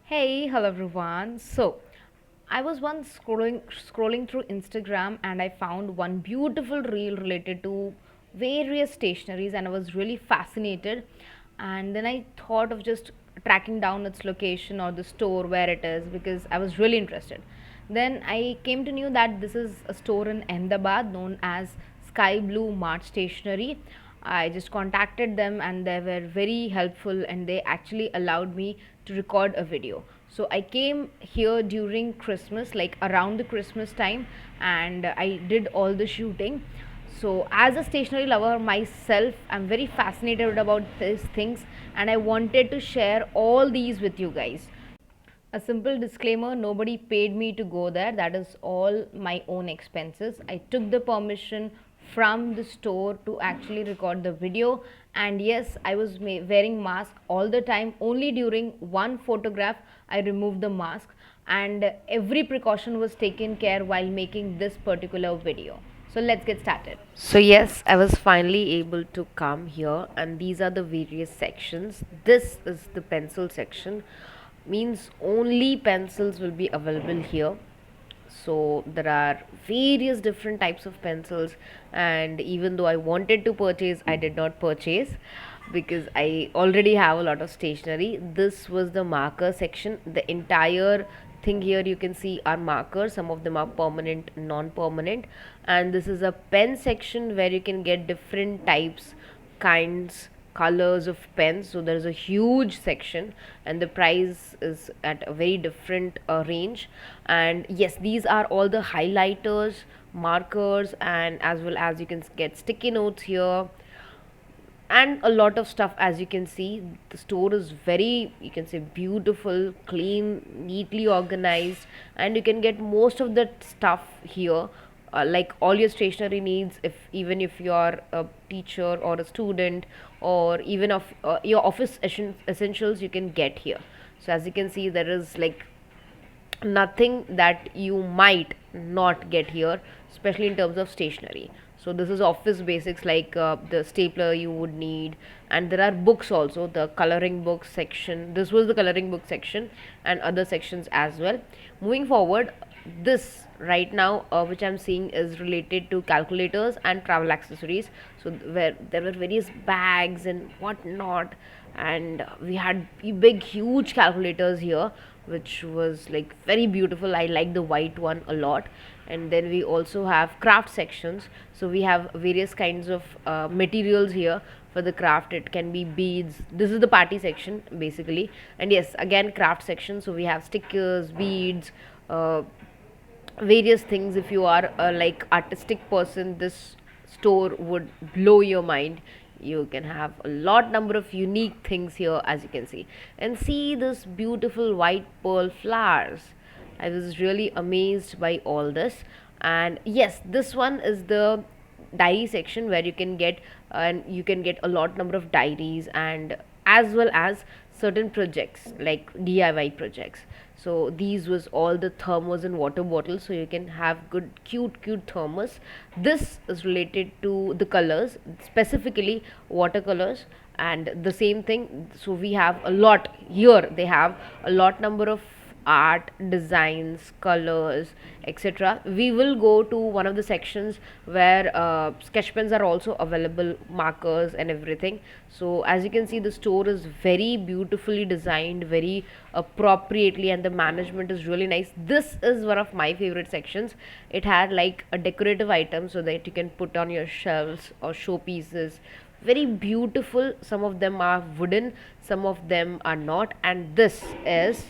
Hey, hello everyone. I was once scrolling through Instagram and I found one beautiful reel related to various stationaries and I was really fascinated. And then I thought of just tracking down its location or the store where it is because I was really interested. Then I came to know that this is a store in Ahmedabad known as Sky Blue MART Stationery. I just contacted them and they were very helpful and they actually allowed me to record a video. So I came here during Christmas, like around the Christmas time, and I did all the shooting. So as a stationery lover myself, I'm very fascinated about these things and I wanted to share all these with you guys. A simple disclaimer, nobody paid me to go there. That is all my own expenses. I took the permission from the store to actually record the video. And yes, I was wearing mask all the time. Only during one photograph, I removed the mask. And every precaution was taken care while making this particular video. So let's get started. So yes, I was finally able to come here and these are the various sections. This is the pencil section, means only pencils will be available here. So there are various different types of pencils and even though I wanted to purchase, I did not purchase because I already have a lot of stationery. This was the marker section. The entire thing here you can see are markers. Some of them are permanent, non-permanent, and this is a pen section where you can get different types, kinds, colors of pens. So there is a huge section and the price is at a very different range. And yes, these are all the highlighters, markers, and as well as you can get sticky notes here and a lot of stuff. As you can see, the store is very, you can say, beautiful, clean, neatly organized, and you can get most of the stuff here, like all your stationery needs, if even if you are a teacher or a student, or even of your office essentials you can get here. So as you can see, there is like nothing that you might not get here, especially in terms of stationery. So this is office basics like the stapler you would need, and there are books also, the coloring book section. This was the coloring book section and other sections as well. Moving forward, this right now which I'm seeing is related to calculators and travel accessories. So where there were various bags and whatnot, and we had big huge calculators here, which was like very beautiful. I like the white one a lot. And then we also have craft sections. So we have various kinds of materials here for the craft. It can be beads. This is the party section basically. And yes, again craft section. So we have stickers, beads, various things. If you are a like artistic person, this store would blow your mind. You can have a lot number of unique things here, as you can see. And see this beautiful white pearl flowers. I was really amazed by all this. And yes, this one is the diary section where you can get and you can get a lot number of diaries, and as well as certain projects like DIY projects. So these was all the thermos and water bottles, so you can have good cute thermos. This is related to the colors, specifically watercolors. And the same thing, so we have a lot here. They have a lot number of art, designs, colors, etc. We will go to one of the sections where sketch pens are also available, markers and everything. So as you can see, the store is very beautifully designed, very appropriately, and the management is really nice. This is one of my favorite sections. It had like a decorative item so that you can put on your shelves or showpieces. Very beautiful. Some of them are wooden, some of them are not. And this is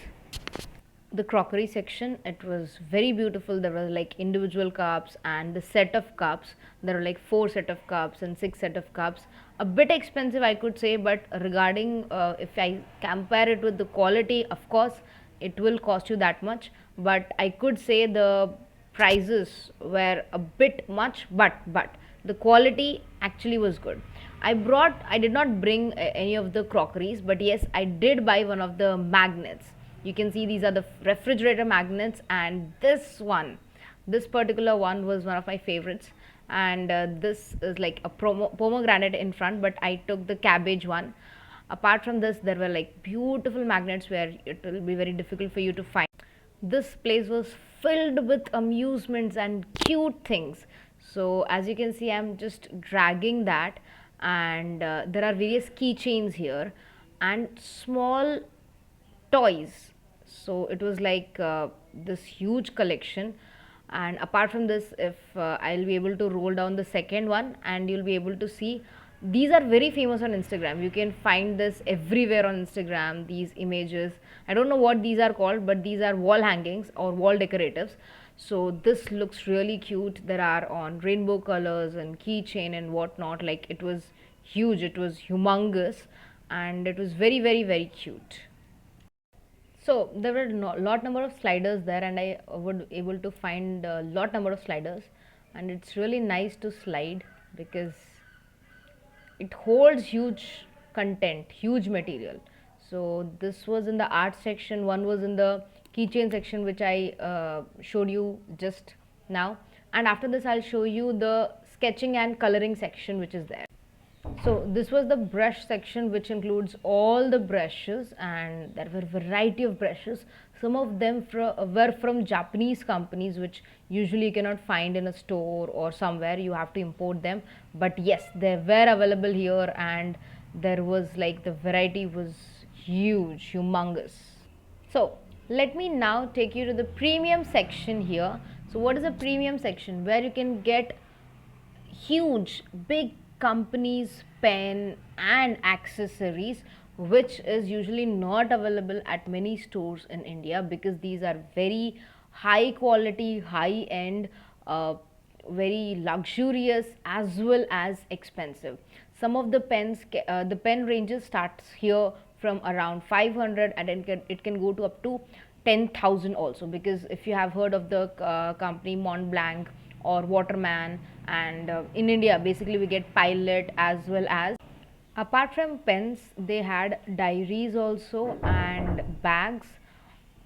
the crockery section. It was very beautiful. There were like individual cups and the set of cups. There were like 4 set of cups and 6 set of cups. A bit expensive, I could say, but regarding if I compare it with the quality, of course it will cost you that much. But I could say the prices were a bit much, but the quality actually was good. I did not bring any of the crockeries, but yes, I did buy one of the magnets. You can see these are the refrigerator magnets, and this particular one was one of my favorites. And this is like a pomegranate in front, but I took the cabbage one. Apart from this, there were like beautiful magnets where it will be very difficult for you to find. This place was filled with amusements and cute things. So as you can see, I'm just dragging that. And there are various keychains here and small toys. So it was like this huge collection. And apart from this, if I'll be able to roll down the second one, and you'll be able to see these are very famous on Instagram. You can find this everywhere on Instagram, these images. I don't know what these are called, but these are wall hangings or wall decoratives. So this looks really cute. There are on rainbow colors and keychain and whatnot. Like it was huge, it was humongous, and it was very cute. So there were a lot number of sliders there, and I would able to find a lot number of sliders. And it's really nice to slide because it holds huge content, huge material. So this was in the art section, one was in the keychain section, which I showed you just now. And after this, I'll show you the sketching and coloring section, which is there. So this was the brush section, which includes all the brushes, and there were variety of brushes. Some of them were from Japanese companies, which usually you cannot find in a store or somewhere. You have to import them. But yes, they were available here, and there was like the variety was huge, humongous. So let me now take you to the premium section here. So what is a premium section? Where you can get huge big companies pen and accessories, which is usually not available at many stores in India, because these are very high quality, high end, very luxurious as well as expensive. Some of the pens, the pen ranges starts here from around 500, and it can go to up to 10,000 also, because if you have heard of the company Mont Blanc or Waterman, and in India basically we get Pilot as well as. Apart from pens, they had diaries also, and bags,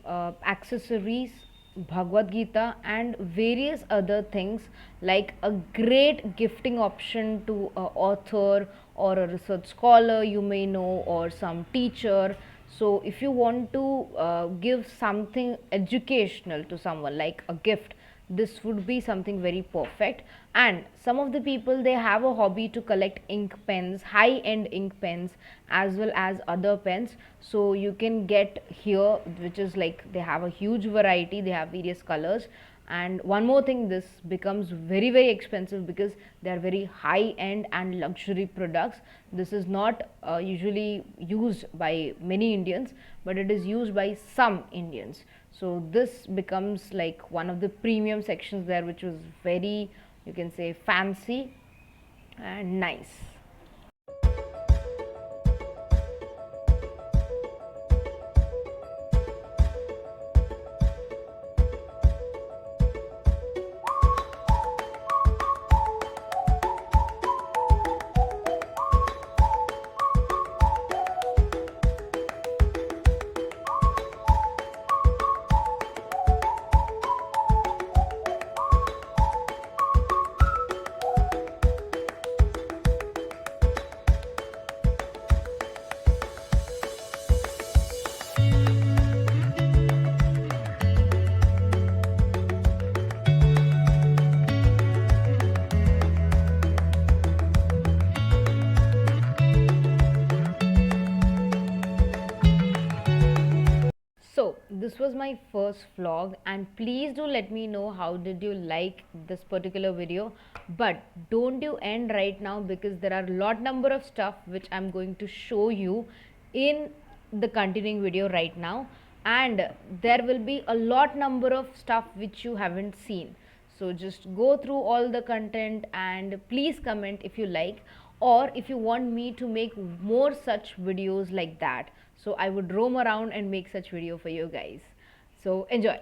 accessories, Bhagavad Gita, and various other things, like a great gifting option to a author or a research scholar you may know, or some teacher. So if you want to give something educational to someone like a gift, this would be something very perfect. And some of the people, they have a hobby to collect ink pens, high end ink pens, as well as other pens. So you can get here, which is like they have a huge variety, they have various colors. And one more thing, this becomes very expensive because they are very high end and luxury products. This is not usually used by many Indians, but it is used by some Indians. So this becomes like one of the premium sections there, which was very, you can say, fancy and nice. So this was my first vlog, and please do let me know how did you like this particular video. But don't you end right now, because there are a lot number of stuff which I'm going to show you in the continuing video right now, and there will be a lot number of stuff which you haven't seen. So just go through all the content and please comment if you like, or if you want me to make more such videos like that. So I would roam around and make such video for you guys. So enjoy.